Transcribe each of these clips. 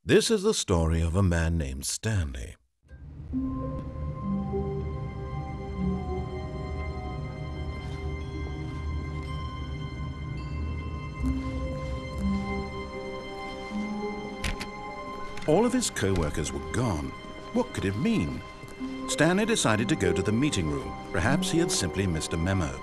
This is the story of a man named Stanley. All of his co-workers were gone. What could it mean? Stanley decided to go to the meeting room. Perhaps he had simply missed a memo.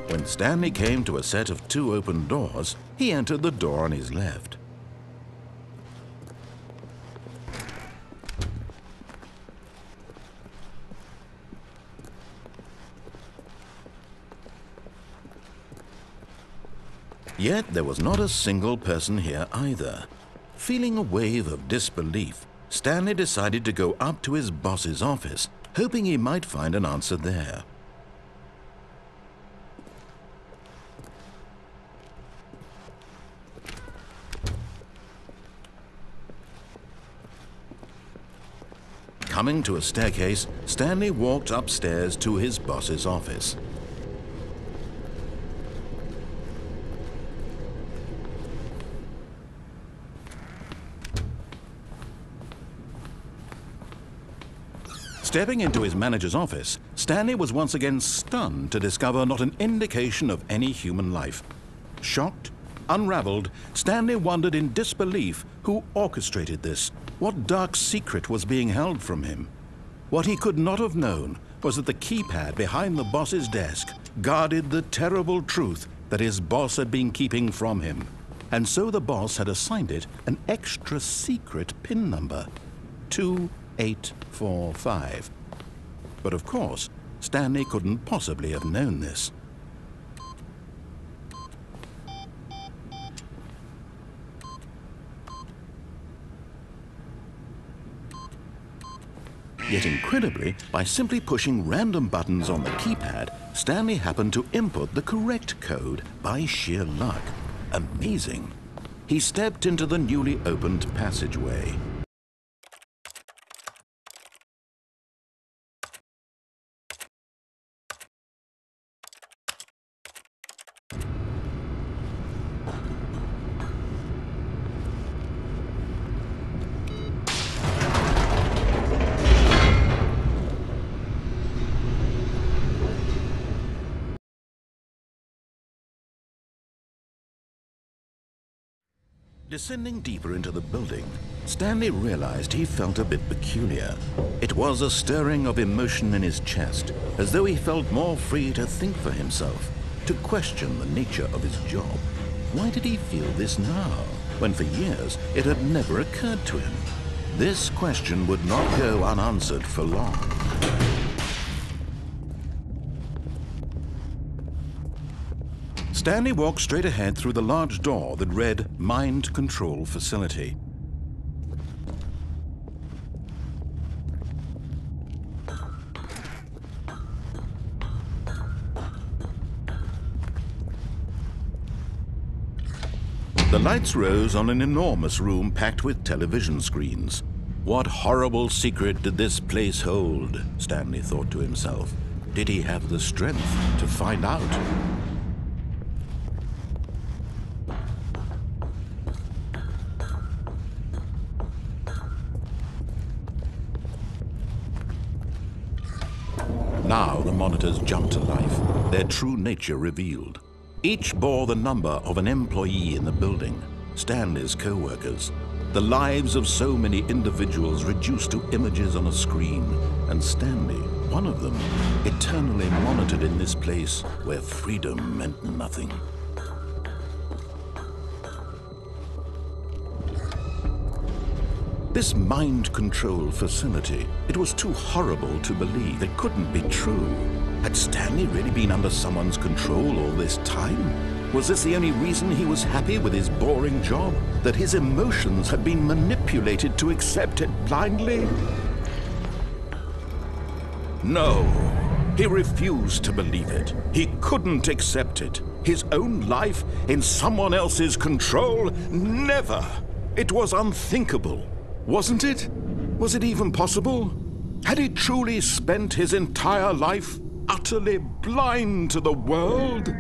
When Stanley came to a set of 2 open doors, he entered the door on his left. Yet there was not a single person here either. Feeling a wave of disbelief, Stanley decided to go up to his boss's office, hoping he might find an answer there. Coming to a staircase, Stanley walked upstairs to his boss's office. Stepping into his manager's office, Stanley was once again stunned to discover not an indication of any human life. Shocked, unraveled, Stanley wondered in disbelief who orchestrated this. What dark secret was being held from him? What he could not have known was that the keypad behind the boss's desk guarded the terrible truth that his boss had been keeping from him. And so the boss had assigned it an extra secret PIN number, 2845. But of course, Stanley couldn't possibly have known this. Yet incredibly, by simply pushing random buttons on the keypad, Stanley happened to input the correct code by sheer luck. Amazing. He stepped into the newly opened passageway. Descending deeper into the building, Stanley realized he felt a bit peculiar. It was a stirring of emotion in his chest, as though he felt more free to think for himself, to question the nature of his job. Why did he feel this now, when for years it had never occurred to him? This question would not go unanswered for long. Stanley walked straight ahead through the large door that read Mind Control Facility. The lights rose on an enormous room packed with television screens. What horrible secret did this place hold? Stanley thought to himself. Did he have the strength to find out? Now the monitors jumped to life, their true nature revealed. Each bore the number of an employee in the building, Stanley's co-workers. The lives of so many individuals reduced to images on a screen, and Stanley, one of them, eternally monitored in this place where freedom meant nothing. This mind control facility, it was too horrible to believe. It couldn't be true. Had Stanley really been under someone's control all this time? Was this the only reason he was happy with his boring job? That his emotions had been manipulated to accept it blindly? No, he refused to believe it. He couldn't accept it. His own life in someone else's control? Never! It was unthinkable, wasn't it? Was it even possible? Had he truly spent his entire life utterly blind to the world?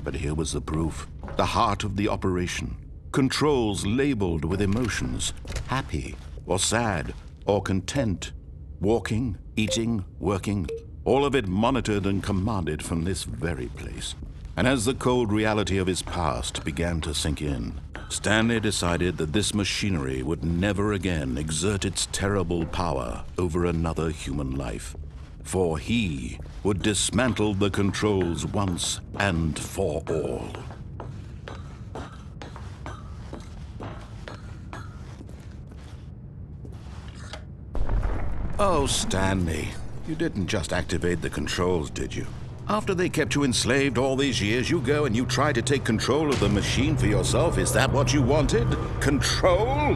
But here was the proof. The heart of the operation. Controls labeled with emotions. Happy, or sad, or content. Walking, eating, working. All of it monitored and commanded from this very place. And as the cold reality of his past began to sink in, Stanley decided that this machinery would never again exert its terrible power over another human life. For he would dismantle the controls once and for all. Oh, Stanley, you didn't just activate the controls, did you? After they kept you enslaved all these years, you go and you try to take control of the machine for yourself. Is that what you wanted? Control?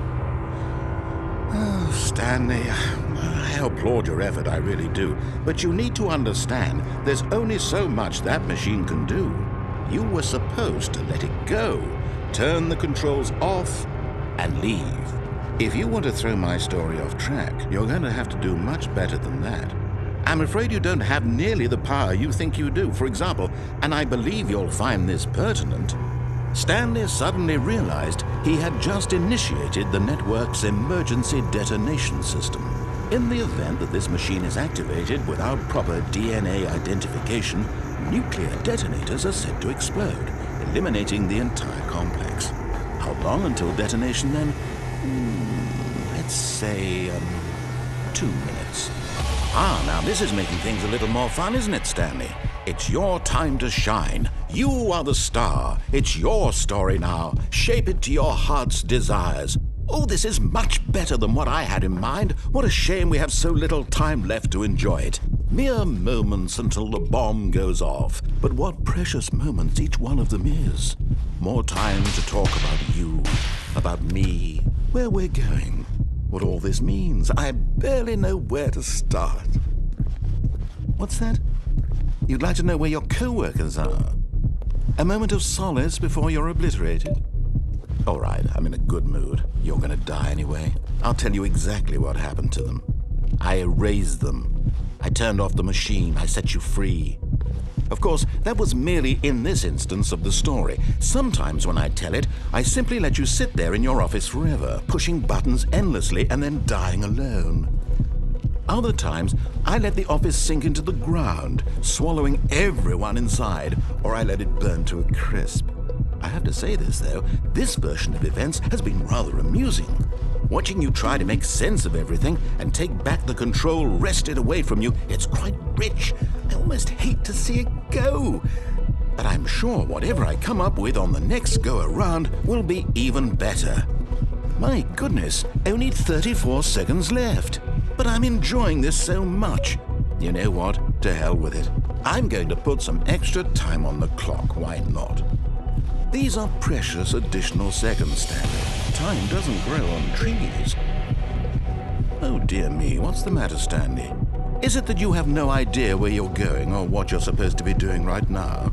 Oh, Stanley, I applaud your effort, I really do. But you need to understand, there's only so much that machine can do. You were supposed to let it go, turn the controls off, and leave. If you want to throw my story off track, you're going to have to do much better than that. I'm afraid you don't have nearly the power you think you do. For example, and I believe you'll find this pertinent, Stanley suddenly realized he had just initiated the network's emergency detonation system. In the event that this machine is activated without proper DNA identification, nuclear detonators are said to explode, eliminating the entire complex. How long until detonation then? Let's say 2 minutes. Now this is making things a little more fun, isn't it, Stanley? It's your time to shine. You are the star. It's your story now. Shape it to your heart's desires. Oh, this is much better than what I had in mind. What a shame we have so little time left to enjoy it. Mere moments until the bomb goes off. But what precious moments each one of them is. More time to talk about you, about me, where we're going, what all this means. I barely know where to start. What's that? You'd like to know where your co-workers are? A moment of solace before you're obliterated? All right, I'm in a good mood. You're gonna die anyway. I'll tell you exactly what happened to them. I erased them. I turned off the machine. I set you free. Of course, that was merely in this instance of the story. Sometimes when I tell it, I simply let you sit there in your office forever, pushing buttons endlessly and then dying alone. Other times, I let the office sink into the ground, swallowing everyone inside, or I let it burn to a crisp. I have to say this, though, this version of events has been rather amusing. Watching you try to make sense of everything and take back the control wrested away from you, it's quite rich. I almost hate to see it go. But I'm sure whatever I come up with on the next go-around will be even better. My goodness, only 34 seconds left. But I'm enjoying this so much. You know what? To hell with it. I'm going to put some extra time on the clock. Why not? These are precious additional seconds, Stanley. Time doesn't grow on trees. Oh dear me, what's the matter, Stanley? Is it that you have no idea where you're going or what you're supposed to be doing right now?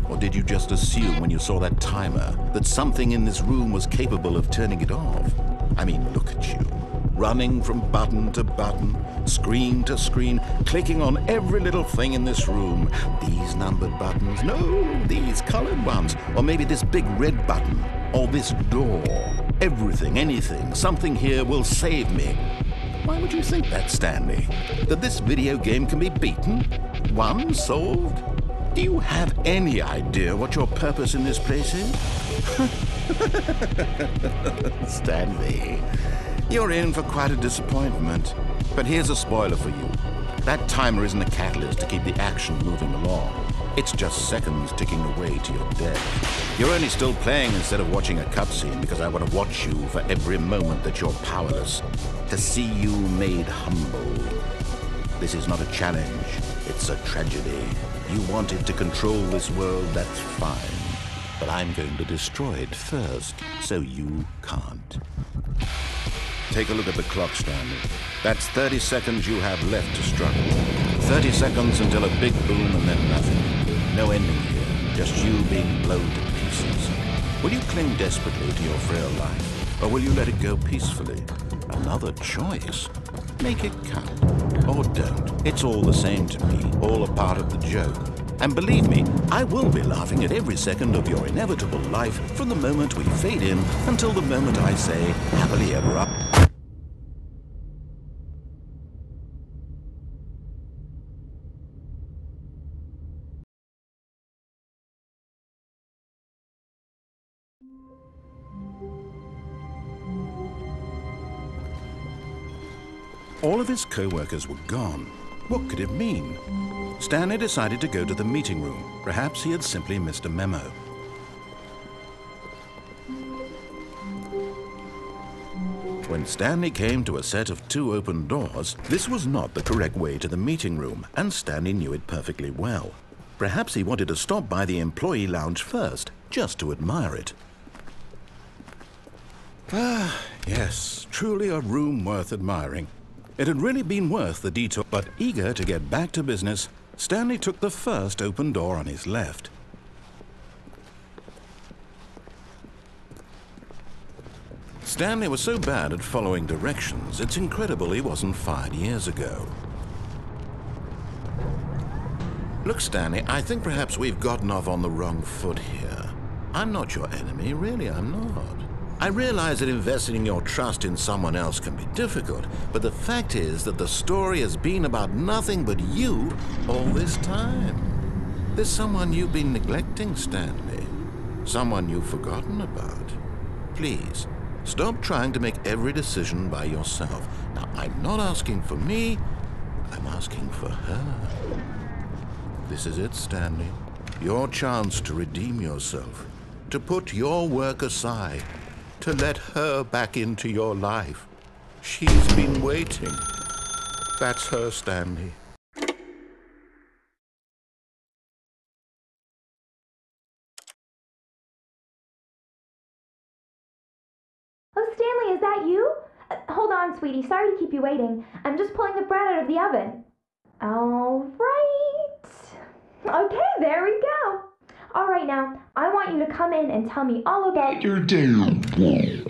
Or did you just assume when you saw that timer that something in this room was capable of turning it off? I mean, look at you. Running from button to button, screen to screen, clicking on every little thing in this room. These numbered buttons, no, these colored ones, or maybe this big red button, or this door. Everything, anything, something here will save me. Why would you think that, Stanley? That this video game can be beaten? Won? Solved? Do you have any idea what your purpose in this place is? Stanley, you're in for quite a disappointment. But here's a spoiler for you. That timer isn't a catalyst to keep the action moving along. It's just seconds ticking away to your death. You're only still playing instead of watching a cutscene because I want to watch you for every moment that you're powerless. To see you made humble. This is not a challenge. It's a tragedy. You wanted to control this world, that's fine. But I'm going to destroy it first, so you can't. Take a look at the clock, Stanley. That's 30 seconds you have left to struggle. 30 seconds until a big boom and then nothing. No ending here, just you being blown to pieces. Will you cling desperately to your frail life, or will you let it go peacefully? Another choice. Make it count. Or don't. It's all the same to me, all a part of the joke. And believe me, I will be laughing at every second of your inevitable life from the moment we fade in until the moment I say, happily ever after. All of his co-workers were gone. What could it mean? Stanley decided to go to the meeting room. Perhaps he had simply missed a memo. When Stanley came to a set of 2 open doors, this was not the correct way to the meeting room, and Stanley knew it perfectly well. Perhaps he wanted to stop by the employee lounge first, just to admire it. Ah, yes, truly a room worth admiring. It had really been worth the detour, but eager to get back to business, Stanley took the first open door on his left. Stanley was so bad at following directions, it's incredible he wasn't fired years ago. Look, Stanley, I think perhaps we've gotten off on the wrong foot here. I'm not your enemy, really, I'm not. I realize that investing your trust in someone else can be difficult, but the fact is that the story has been about nothing but you all this time. There's someone you've been neglecting, Stanley. Someone you've forgotten about. Please, stop trying to make every decision by yourself. Now, I'm not asking for me, I'm asking for her. This is it, Stanley. Your chance to redeem yourself, to put your work aside, to let her back into your life. She's been waiting. That's her, Stanley. Oh, Stanley, is that you? Hold on, sweetie. Sorry to keep you waiting. I'm just pulling the bread out of the oven. All right. Okay, there we go. All right, now, I want you to come in and tell me all about your day.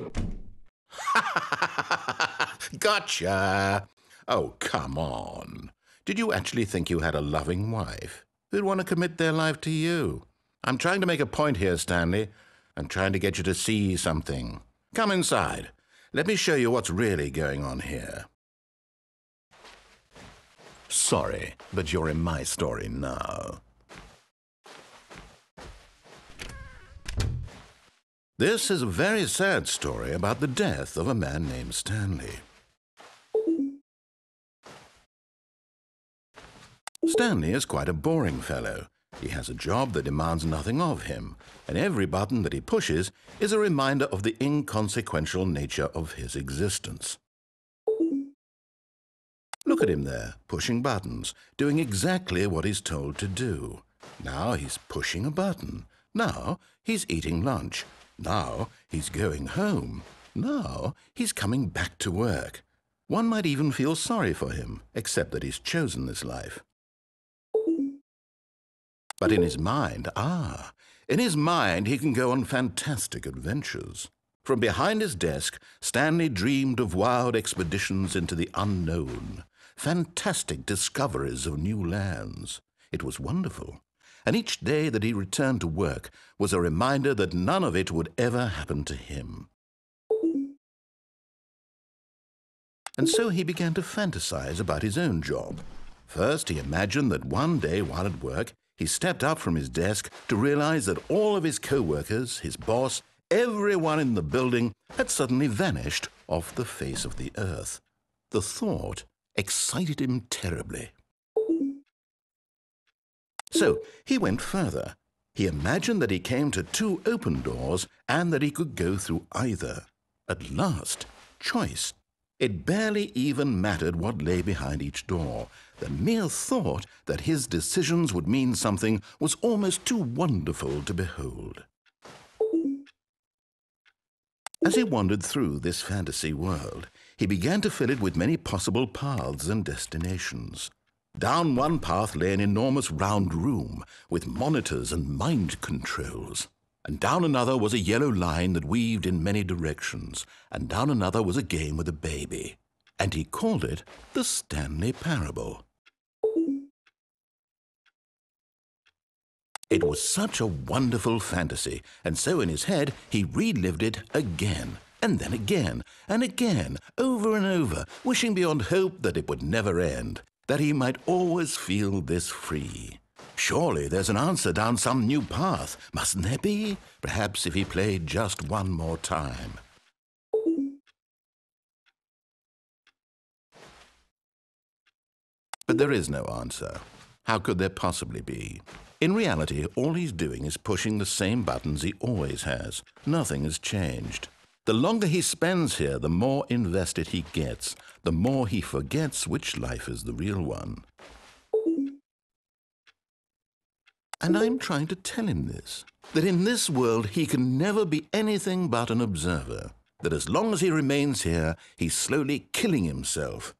Gotcha. Oh, come on. Did you actually think you had a loving wife who'd want to commit their life to you? I'm trying to make a point here, Stanley. I'm trying to get you to see something. Come inside. Let me show you what's really going on here. Sorry, but you're in my story now. This is a very sad story about the death of a man named Stanley. Stanley is quite a boring fellow. He has a job that demands nothing of him, and every button that he pushes is a reminder of the inconsequential nature of his existence. Look at him there, pushing buttons, doing exactly what he's told to do. Now he's pushing a button. Now he's eating lunch. Now he's going home. Now he's coming back to work. One might even feel sorry for him, except that he's chosen this life. But in his mind, in his mind he can go on fantastic adventures. From behind his desk, Stanley dreamed of wild expeditions into the unknown, fantastic discoveries of new lands. It was wonderful. And each day that he returned to work was a reminder that none of it would ever happen to him. And so he began to fantasize about his own job. First, he imagined that one day while at work, he stepped up from his desk to realize that all of his co-workers, his boss, everyone in the building had suddenly vanished off the face of the earth. The thought excited him terribly. So he went further. He imagined that he came to 2 open doors and that he could go through either. At last, choice. It barely even mattered what lay behind each door. The mere thought that his decisions would mean something was almost too wonderful to behold. As he wandered through this fantasy world, he began to fill it with many possible paths and destinations. Down one path lay an enormous round room with monitors and mind controls. And down another was a yellow line that weaved in many directions, and down another was a game with a baby. And he called it the Stanley Parable. It was such a wonderful fantasy, and so in his head he relived it again, and then again, and again, over and over, wishing beyond hope that it would never end, that he might always feel this free. Surely there's an answer down some new path, mustn't there be? Perhaps if he played just one more time. But there is no answer. How could there possibly be? In reality, all he's doing is pushing the same buttons he always has. Nothing has changed. The longer he spends here, the more invested he gets, the more he forgets which life is the real one. And I'm trying to tell him this, that in this world he can never be anything but an observer, that as long as he remains here, he's slowly killing himself.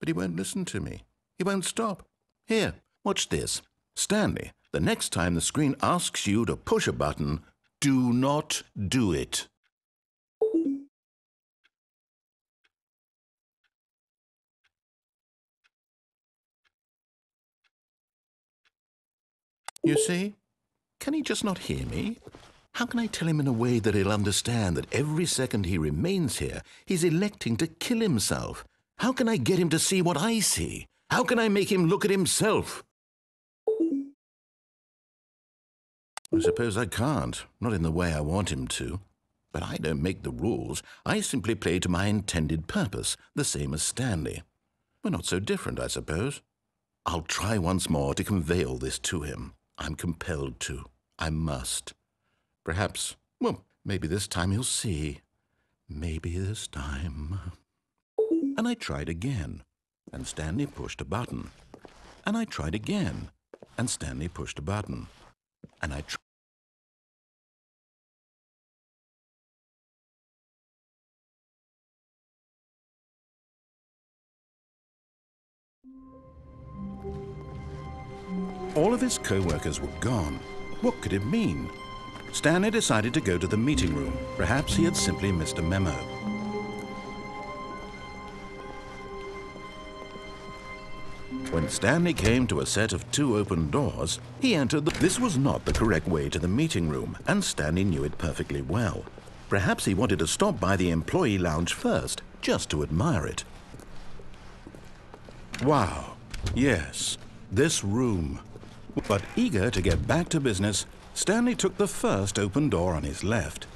But he won't listen to me. He won't stop. Here, watch this. Stanley, the next time the screen asks you to push a button, do not do it. You see? Can he just not hear me? How can I tell him in a way that he'll understand that every second he remains here, he's electing to kill himself? How can I get him to see what I see? How can I make him look at himself? I suppose I can't, not in the way I want him to. But I don't make the rules. I simply play to my intended purpose, the same as Stanley. We're not so different, I suppose. I'll try once more to convey all this to him. I'm compelled to. I must. Perhaps, well, maybe this time he'll see. Maybe this time. And I tried again, and Stanley pushed a button. And I tried again, and Stanley pushed a button. And I tried. All of his co-workers were gone. What could it mean? Stanley decided to go to the meeting room. Perhaps he had simply missed a memo. When Stanley came to a set of 2 open doors, he entered This was not the correct way to the meeting room, and Stanley knew it perfectly well. Perhaps he wanted to stop by the employee lounge first, just to admire it. Wow, yes, this room. But eager to get back to business, Stanley took the first open door on his left.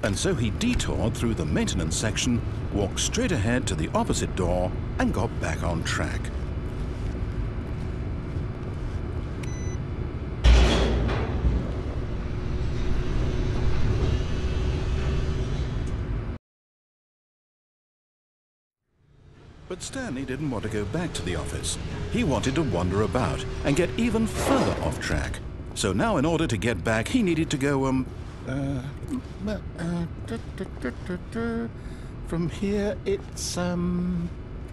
And so he detoured through the maintenance section, walked straight ahead to the opposite door, and got back on track. But Stanley didn't want to go back to the office. He wanted to wander about and get even further off track. So now in order to get back, he needed to go, from here it's,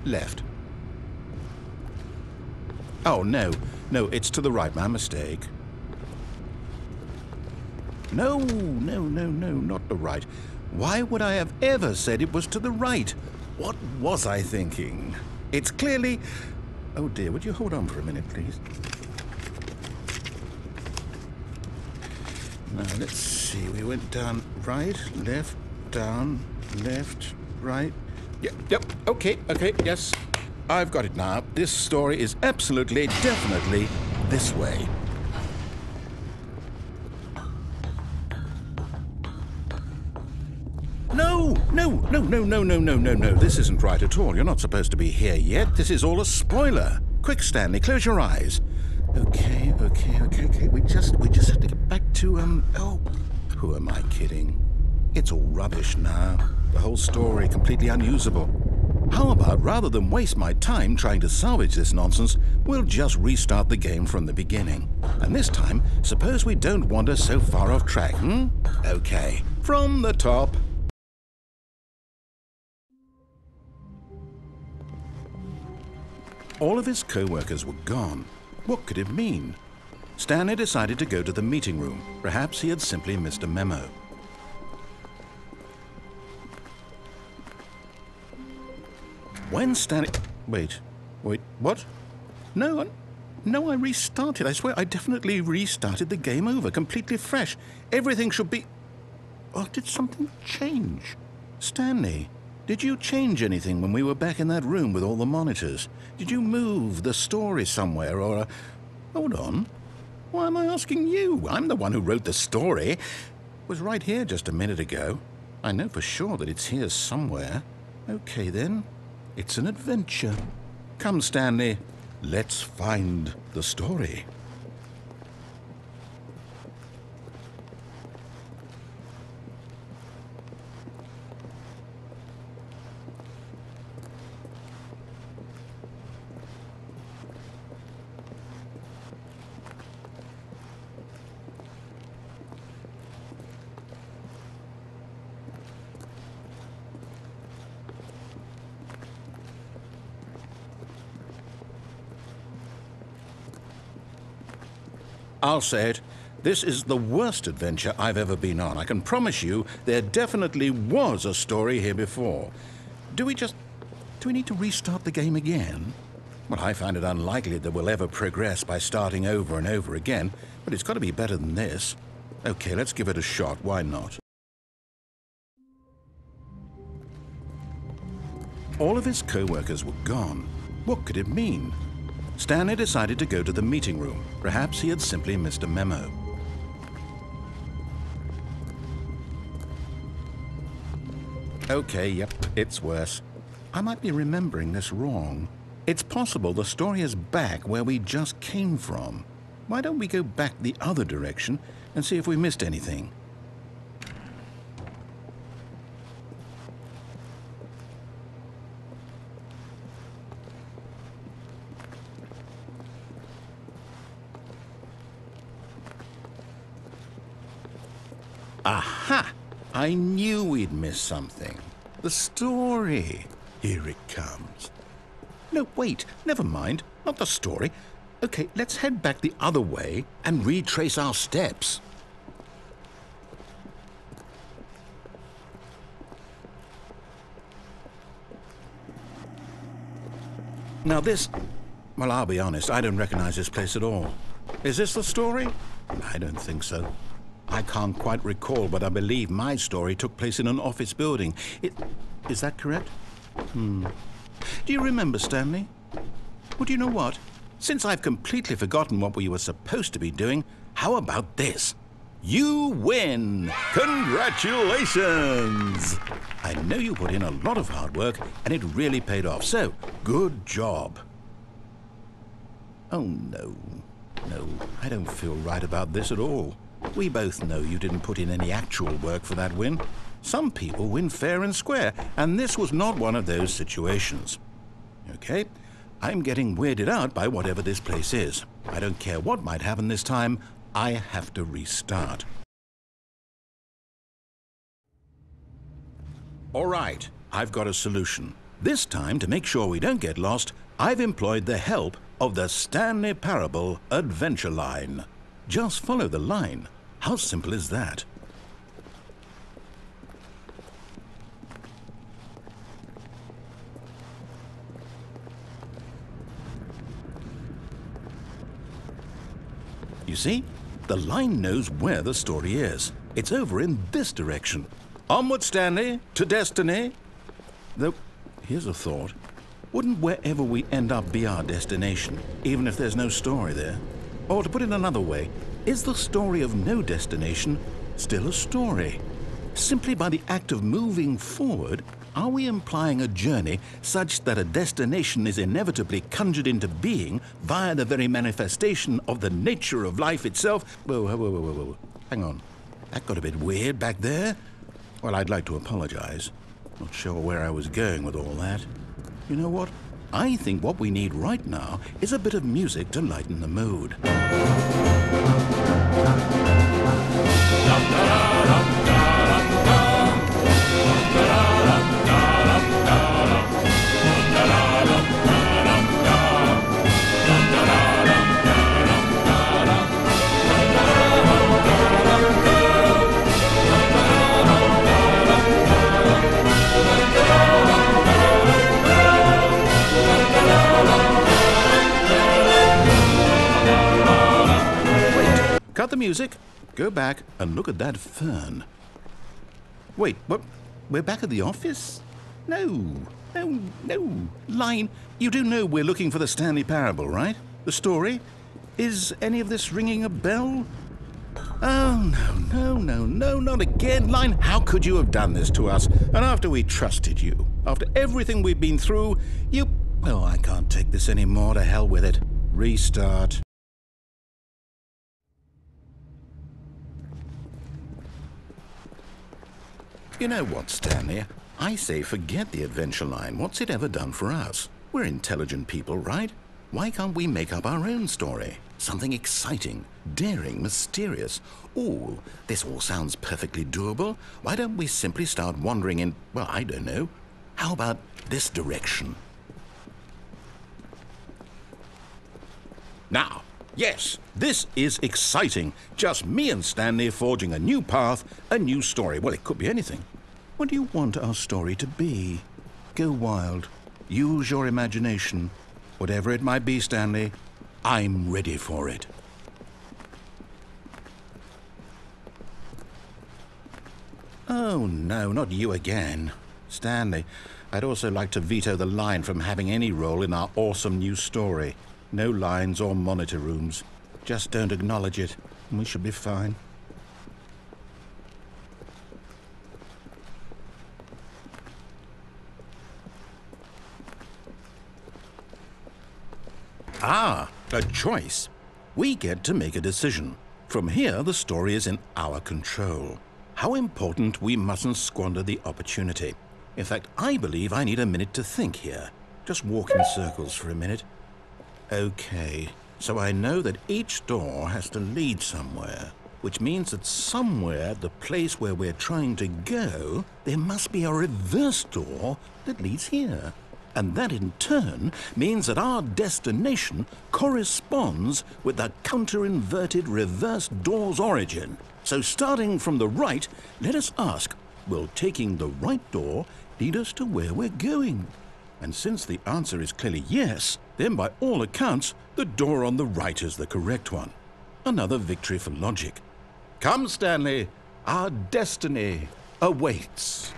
left. Oh, no, it's to the right, my mistake. No, not the right. Why would I have ever said it was to the right? What was I thinking? It's clearly... Oh dear, would you hold on for a minute, please? Now, let's see. We went down right, left, down, left, right. Yep, okay, yes. I've got it now. This story is absolutely, definitely this way. No. This isn't right at all. You're not supposed to be here yet. This is all a spoiler. Quick, Stanley, close your eyes. Okay. We just have to get back to, oh, who am I kidding? It's all rubbish now. The whole story completely unusable. How about, rather than waste my time trying to salvage this nonsense, we'll just restart the game from the beginning. And this time, suppose we don't wander so far off track, Okay, from the top. All of his co-workers were gone. What could it mean? Stanley decided to go to the meeting room. Perhaps he had simply missed a memo. When Stanley... Wait, what? No, I restarted. I swear I definitely restarted the game over, completely fresh. Everything should be... Oh, did something change? Stanley, did you change anything when we were back in that room with all the monitors? Did you move the story somewhere or... Hold on. Why am I asking you? I'm the one who wrote the story. It was right here just a minute ago. I know for sure that it's here somewhere. Okay, then. It's an adventure. Come, Stanley. Let's find the story. I'll say it. This is the worst adventure I've ever been on. I can promise you there definitely was a story here before. Do we need to restart the game again? Well, I find it unlikely that we'll ever progress by starting over and over again, but it's got to be better than this. Okay, let's give it a shot. Why not? All of his co-workers were gone. What could it mean? Stanley decided to go to the meeting room. Perhaps he had simply missed a memo. Okay, yep, it's worse. I might be remembering this wrong. It's possible the story is back where we just came from. Why don't we go back the other direction and see if we missed anything? Aha! I knew we'd miss something. The story. Here it comes. No, wait, never mind. Not the story. Okay, let's head back the other way and retrace our steps. Now this... Well, I'll be honest, I don't recognize this place at all. Is this the story? I don't think so. I can't quite recall, but I believe my story took place in an office building. Is that correct? Do you remember, Stanley? Well, do you know what? Since I've completely forgotten what we were supposed to be doing, how about this? You win! Congratulations! I know you put in a lot of hard work, and it really paid off, so good job. Oh, no. No, I don't feel right about this at all. We both know you didn't put in any actual work for that win. Some people win fair and square, and this was not one of those situations. Okay, I'm getting weirded out by whatever this place is. I don't care what might happen this time, I have to restart. All right, I've got a solution. This time, to make sure we don't get lost, I've employed the help of the Stanley Parable Adventure Line. Just follow the line. How simple is that? You see? The line knows where the story is. It's over in this direction. Onward, Stanley, to destiny. Though, here's a thought. Wouldn't wherever we end up be our destination, even if there's no story there? Or to put it another way, is the story of no destination still a story? Simply by the act of moving forward, are we implying a journey such that a destination is inevitably conjured into being via the very manifestation of the nature of life itself? Whoa. Hang on. That got a bit weird back there. Well, I'd like to apologize. Not sure where I was going with all that. You know what? I think what we need right now is a bit of music to lighten the mood. Cut the music, go back and look at that fern. Wait, what? We're back at the office? No. Line, you do know we're looking for the Stanley Parable, right? The story? Is any of this ringing a bell? Oh, no, not again. Line, how could you have done this to us? And after we trusted you, after everything we've been through, you... Oh, I can't take this anymore. To hell with it. Restart. You know what, Stanley? I say forget the adventure line. What's it ever done for us? We're intelligent people, right? Why can't we make up our own story? Something exciting, daring, mysterious. Ooh, this all sounds perfectly doable. Why don't we simply start wandering in, well, I don't know. How about this direction? Now, yes, this is exciting. Just me and Stanley forging a new path, a new story. Well, it could be anything. What do you want our story to be? Go wild. Use your imagination. Whatever it might be, Stanley, I'm ready for it. Oh, no, not you again. Stanley, I'd also like to veto the line from having any role in our awesome new story. No lines or monitor rooms. Just don't acknowledge it, and we should be fine. Ah, a choice. We get to make a decision. From here, the story is in our control. How important we mustn't squander the opportunity. In fact, I believe I need a minute to think here. Just walk in circles for a minute. Okay, so I know that each door has to lead somewhere, which means that somewhere at the place where we're trying to go, there must be a reverse door that leads here. And that in turn means that our destination corresponds with the counter-inverted reverse door's origin. So starting from the right, let us ask, will taking the right door lead us to where we're going? And since the answer is clearly yes, then by all accounts, the door on the right is the correct one. Another victory for logic. Come, Stanley, our destiny awaits.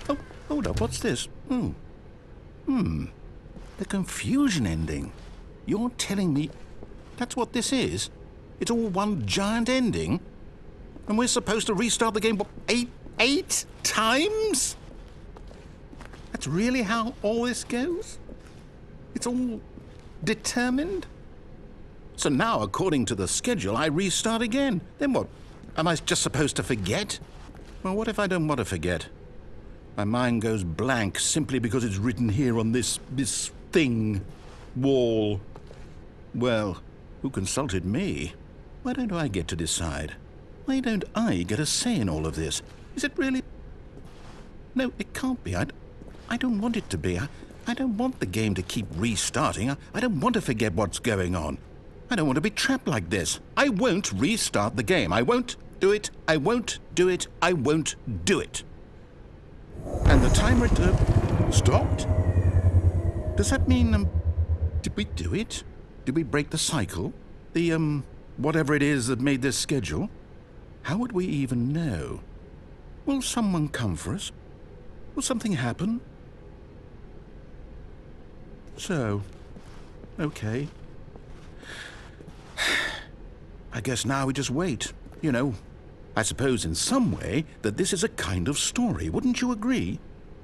Oh, hold up, what's this? The confusion ending. You're telling me that's what this is? It's all one giant ending? And we're supposed to restart the game, what, eight times? That's really how all this goes? It's all determined? So now, according to the schedule, I restart again. Then what? Am I just supposed to forget? Well, what if I don't want to forget? My mind goes blank simply because it's written here on this thing, wall. Well, who consulted me? Why don't I get to decide? Why don't I get a say in all of this? Is it really? No, it can't be. I don't want it to be. I don't want the game to keep restarting. I don't want to forget what's going on. I don't want to be trapped like this. I won't restart the game. I won't do it. I won't do it. I won't do it. And the timer stopped? Does that mean, did we do it? Did we break the cycle? The, whatever it is that made this schedule? How would we even know? Will someone come for us? Will something happen? So, okay. I guess now we just wait, you know. I suppose in some way that this is a kind of story, wouldn't you agree?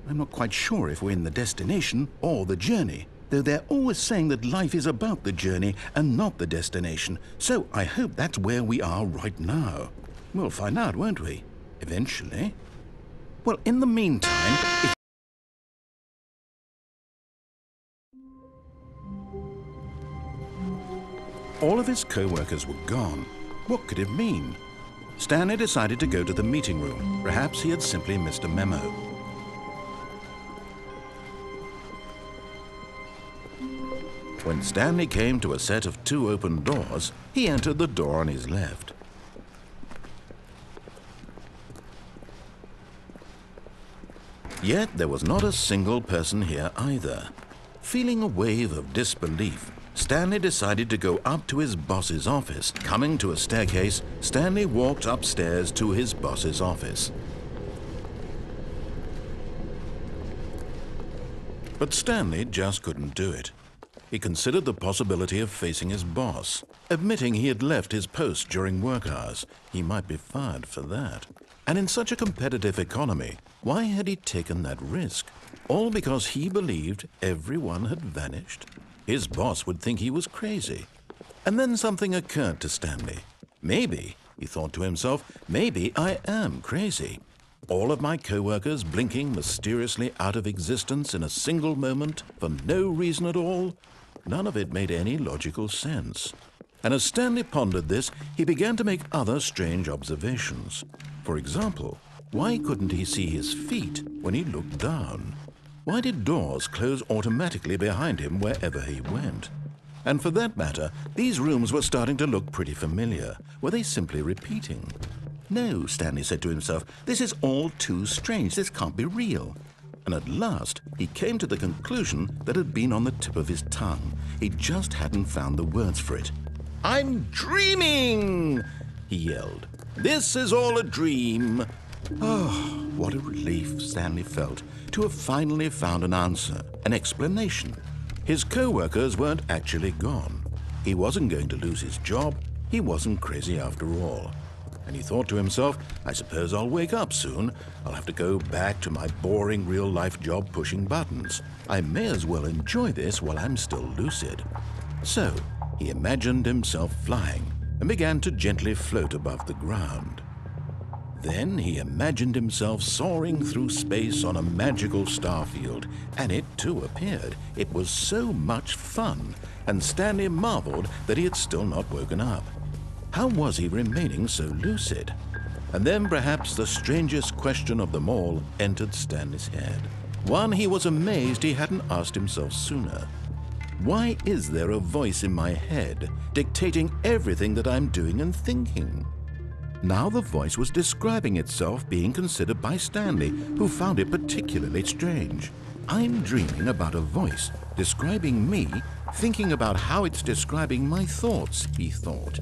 I'm not quite sure if we're in the destination or the journey, though they're always saying that life is about the journey and not the destination, so I hope that's where we are right now. We'll find out, won't we? Eventually. Well, in the meantime, all of his co-workers were gone. What could it mean? Stanley decided to go to the meeting room. Perhaps he had simply missed a memo. When Stanley came to a set of 2 open doors, he entered the door on his left. Yet there was not a single person here either. Feeling a wave of disbelief, Stanley decided to go up to his boss's office. Coming to a staircase, Stanley walked upstairs to his boss's office. But Stanley just couldn't do it. He considered the possibility of facing his boss. Admitting he had left his post during work hours, he might be fired for that. And in such a competitive economy, why had he taken that risk? All because he believed everyone had vanished? His boss would think he was crazy. And then something occurred to Stanley. Maybe, he thought to himself, maybe I am crazy. All of my co-workers blinking mysteriously out of existence in a single moment for no reason at all? None of it made any logical sense. And as Stanley pondered this, he began to make other strange observations. For example, why couldn't he see his feet when he looked down? Why did doors close automatically behind him wherever he went? And for that matter, these rooms were starting to look pretty familiar. Were they simply repeating? No, Stanley said to himself, this is all too strange. This can't be real. And at last, he came to the conclusion that had been on the tip of his tongue. He just hadn't found the words for it. "I'm dreaming!" he yelled. "This is all a dream." Oh, what a relief Stanley felt to have finally found an answer, an explanation. His co-workers weren't actually gone. He wasn't going to lose his job. He wasn't crazy after all. And he thought to himself, I suppose I'll wake up soon. I'll have to go back to my boring real-life job pushing buttons. I may as well enjoy this while I'm still lucid. So he imagined himself flying and began to gently float above the ground. Then he imagined himself soaring through space on a magical starfield, and it too appeared. It was so much fun, and Stanley marveled that he had still not woken up. How was he remaining so lucid? And then perhaps the strangest question of them all entered Stanley's head. One he was amazed he hadn't asked himself sooner. Why is there a voice in my head dictating everything that I'm doing and thinking? Now the voice was describing itself being considered by Stanley, who found it particularly strange. I'm dreaming about a voice describing me, thinking about how it's describing my thoughts, he thought.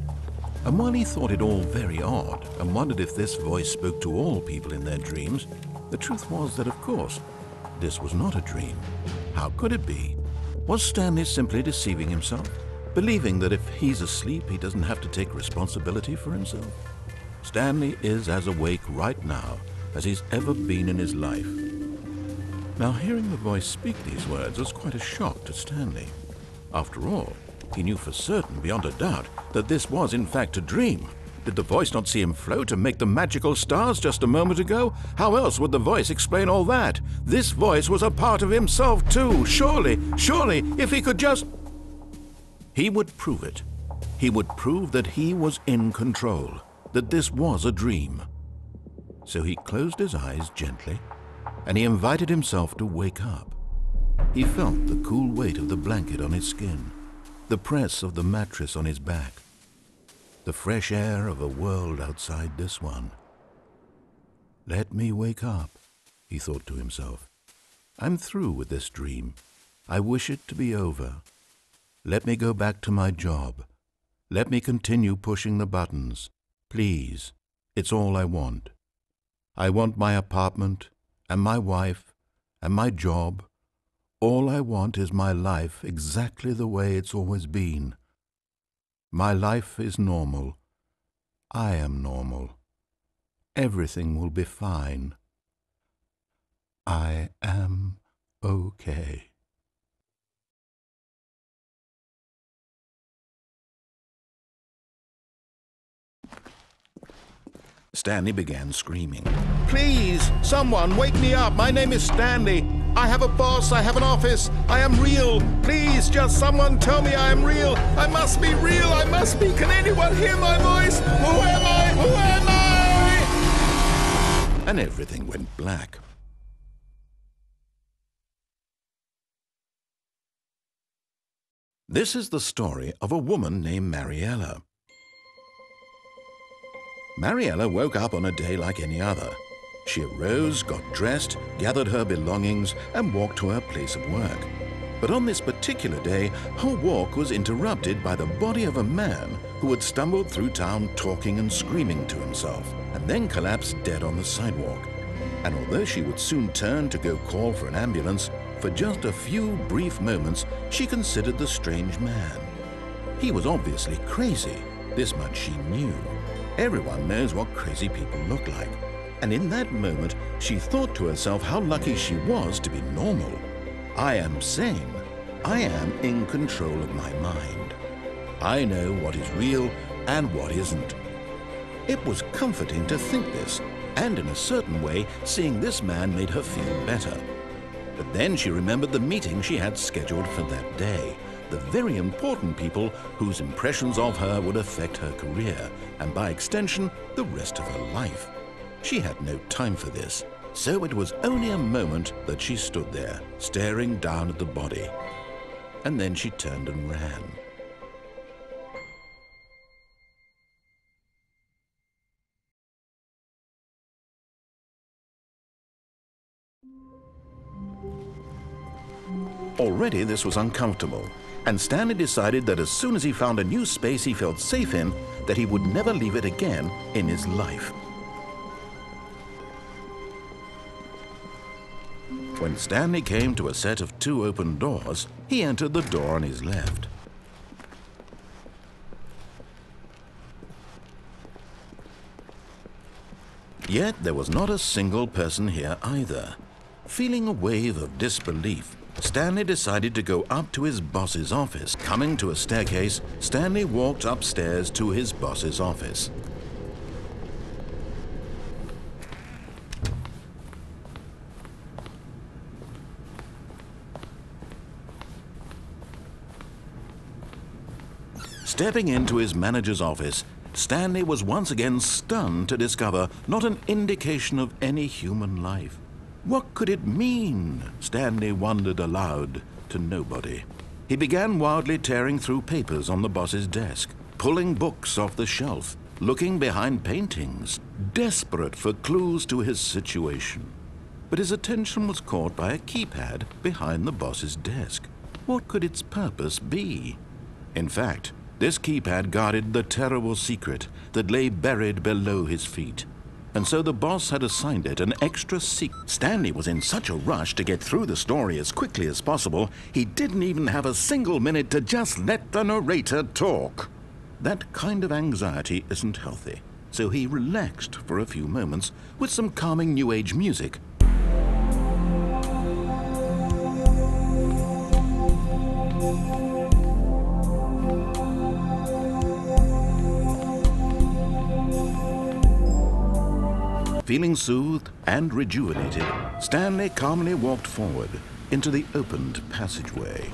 And while he thought it all very odd and wondered if this voice spoke to all people in their dreams, the truth was that, of course, this was not a dream. How could it be? Was Stanley simply deceiving himself, believing that if he's asleep, he doesn't have to take responsibility for himself? Stanley is as awake right now as he's ever been in his life. Now, hearing the voice speak these words was quite a shock to Stanley. After all, he knew for certain, beyond a doubt, that this was in fact a dream. Did the voice not see him float and make the magical stars just a moment ago? How else would the voice explain all that? This voice was a part of himself too. Surely, if he could just... He would prove it. He would prove that he was in control, that this was a dream. So he closed his eyes gently, and he invited himself to wake up. He felt the cool weight of the blanket on his skin, the press of the mattress on his back, the fresh air of a world outside this one. Let me wake up, he thought to himself. I'm through with this dream. I wish it to be over. Let me go back to my job. Let me continue pushing the buttons. Please, it's all I want. I want my apartment and my wife and my job. All I want is my life exactly the way it's always been. My life is normal. I am normal. Everything will be fine. I am okay. Stanley began screaming. "Please, someone, wake me up. My name is Stanley. I have a boss. I have an office. I am real. Please, just someone tell me I am real. I must be real. I must be. Can anyone hear my voice? Who am I? Who am I?" And everything went black. This is the story of a woman named Mariella. Mariella woke up on a day like any other. She arose, got dressed, gathered her belongings, and walked to her place of work. But on this particular day, her walk was interrupted by the body of a man who had stumbled through town talking and screaming to himself, and then collapsed dead on the sidewalk. And although she would soon turn to go call for an ambulance, for just a few brief moments she considered the strange man. He was obviously crazy, this much she knew. Everyone knows what crazy people look like. And in that moment, she thought to herself how lucky she was to be normal. I am sane. I am in control of my mind. I know what is real and what isn't. It was comforting to think this, and in a certain way, seeing this man made her feel better. But then she remembered the meeting she had scheduled for that day, the very important people whose impressions of her would affect her career, and by extension, the rest of her life. She had no time for this, so it was only a moment that she stood there, staring down at the body. And then she turned and ran. Already this was uncomfortable, and Stanley decided that as soon as he found a new space he felt safe in, that he would never leave it again in his life. When Stanley came to a set of 2 open doors, he entered the door on his left. Yet there was not a single person here either. Feeling a wave of disbelief, Stanley decided to go up to his boss's office. Coming to a staircase, Stanley walked upstairs to his boss's office. Stepping into his manager's office, Stanley was once again stunned to discover not an indication of any human life. What could it mean? Stanley wondered aloud to nobody. He began wildly tearing through papers on the boss's desk, pulling books off the shelf, looking behind paintings, desperate for clues to his situation. But his attention was caught by a keypad behind the boss's desk. What could its purpose be? In fact, this keypad guarded the terrible secret that lay buried below his feet. And so the boss had assigned it an extra secret. Stanley was in such a rush to get through the story as quickly as possible, he didn't even have a single minute to just let the narrator talk. That kind of anxiety isn't healthy, so he relaxed for a few moments with some calming New Age music. Feeling soothed and rejuvenated, Stanley calmly walked forward into the opened passageway.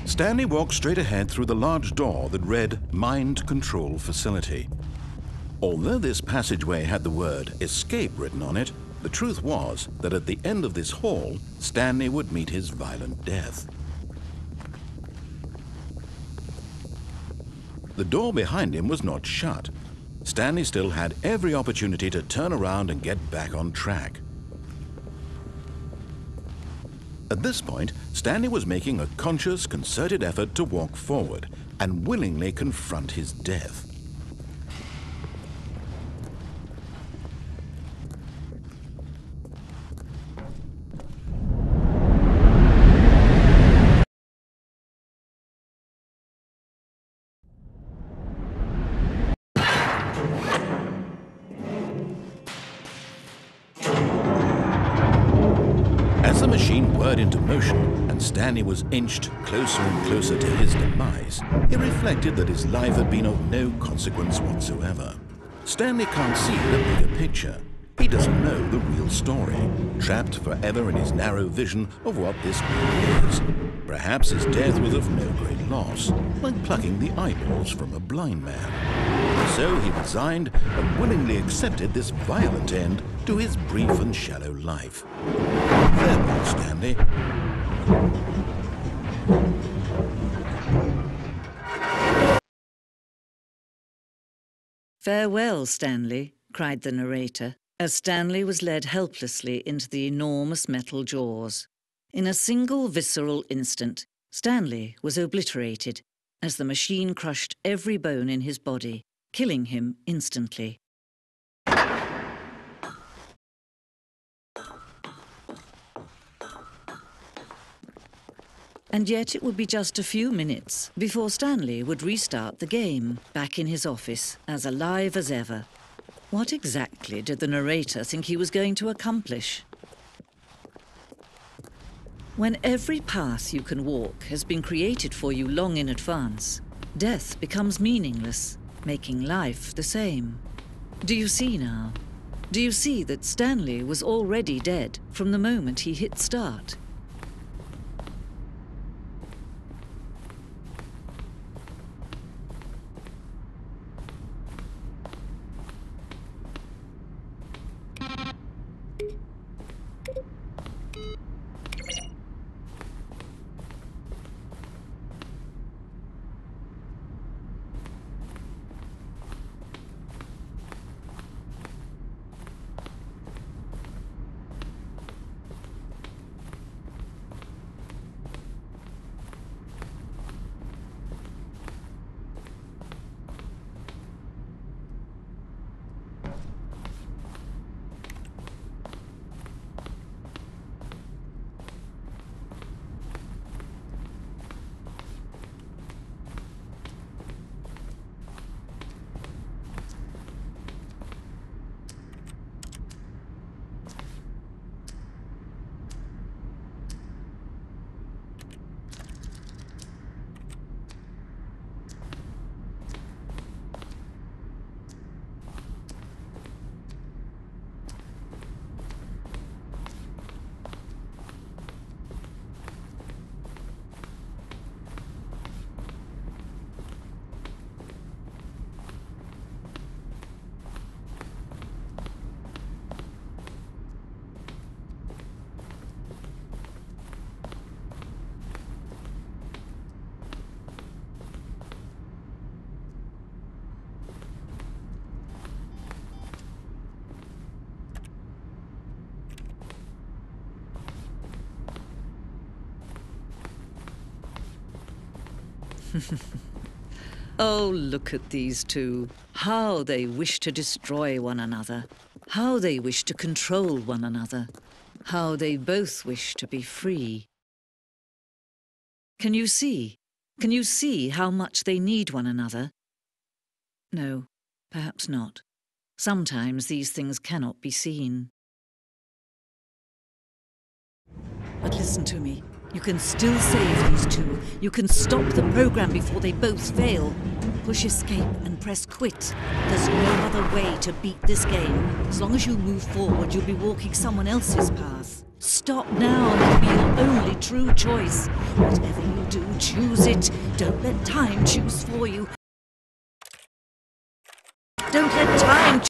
Stanley walked straight ahead through the large door that read Mind Control Facility. Although this passageway had the word Escape written on it, the truth was that at the end of this hall, Stanley would meet his violent death. The door behind him was not shut. Stanley still had every opportunity to turn around and get back on track. At this point, Stanley was making a conscious, concerted effort to walk forward and willingly confront his death. machine whirred into motion and Stanley was inched closer and closer to his demise, he reflected that his life had been of no consequence whatsoever. Stanley can't see the bigger picture. He doesn't know the real story, trapped forever in his narrow vision of what this world is. Perhaps his death was of no great loss, like plucking the eyeballs from a blind man. So he resigned and willingly accepted this violent end to his brief and shallow life. Farewell, Stanley. "Farewell, Stanley," cried the narrator, as Stanley was led helplessly into the enormous metal jaws. In a single visceral instant, Stanley was obliterated as the machine crushed every bone in his body, killing him instantly. And yet it would be just a few minutes before Stanley would restart the game, back in his office, as alive as ever. What exactly did the narrator think he was going to accomplish? When every path you can walk has been created for you long in advance, death becomes meaningless, making life the same. Do you see now? Do you see that Stanley was already dead from the moment he hit start? Oh, look at these two. How they wish to destroy one another. How they wish to control one another. How they both wish to be free. Can you see? Can you see how much they need one another? No, perhaps not. Sometimes these things cannot be seen. But listen to me. You can still save these two. You can stop the program before they both fail. Push escape and press quit. There's no other way to beat this game. As long as you move forward, you'll be walking someone else's path. Stop now and it'll be your only true choice. Whatever you do, choose it. Don't let time choose for you. Don't let time choose.